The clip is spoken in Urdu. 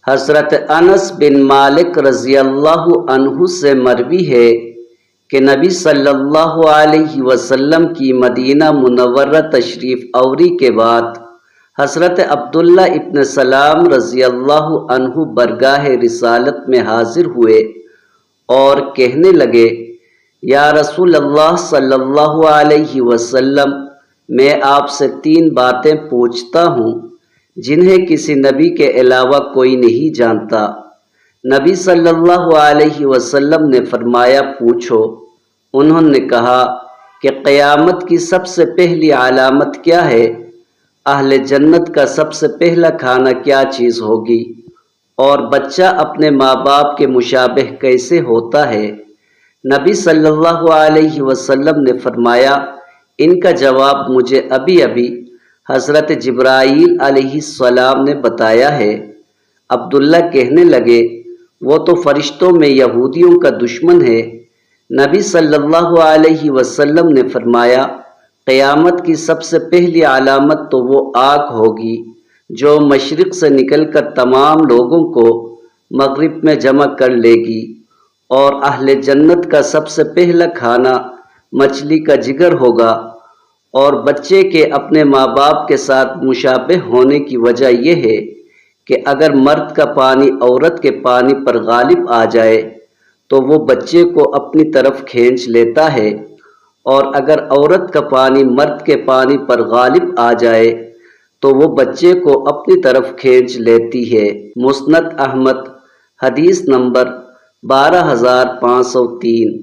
حضرت انس بن مالک رضی اللہ عنہ سے مروی ہے کہ نبی صلی اللہ علیہ وسلم کی مدینہ منورہ تشریف آوری کے بعد حضرت عبداللہ ابن سلام رضی اللہ عنہ برگاہ رسالت میں حاضر ہوئے اور کہنے لگے، یا رسول اللہ صلی اللہ علیہ وسلم، میں آپ سے 3 باتیں پوچھتا ہوں جنہیں کسی نبی کے علاوہ کوئی نہیں جانتا۔ نبی صلی اللہ علیہ وسلم نے فرمایا، پوچھو۔ انہوں نے کہا کہ قیامت کی سب سے پہلی علامت کیا ہے؟ اہل جنت کا سب سے پہلا کھانا کیا چیز ہوگی؟ اور بچہ اپنے ماں باپ کے مشابہ کیسے ہوتا ہے؟ نبی صلی اللہ علیہ وسلم نے فرمایا، ان کا جواب مجھے ابھی حضرت جبرائیل علیہ السلام نے بتایا ہے۔ عبداللہ کہنے لگے، وہ تو فرشتوں میں یہودیوں کا دشمن ہے۔ نبی صلی اللہ علیہ وسلم نے فرمایا، قیامت کی سب سے پہلی علامت تو وہ آگ ہوگی جو مشرق سے نکل کر تمام لوگوں کو مغرب میں جمع کر لے گی، اور اہل جنت کا سب سے پہلا کھانا مچھلی کا جگر ہوگا۔ اور بچے کے اپنے ماں باپ کے ساتھ مشابہ ہونے کی وجہ یہ ہے کہ اگر مرد کا پانی عورت کے پانی پر غالب آ جائے تو وہ بچے کو اپنی طرف کھینچ لیتا ہے، اور اگر عورت کا پانی مرد کے پانی پر غالب آ جائے تو وہ بچے کو اپنی طرف کھینچ لیتی ہے۔ مسند احمد، حدیث نمبر 12503۔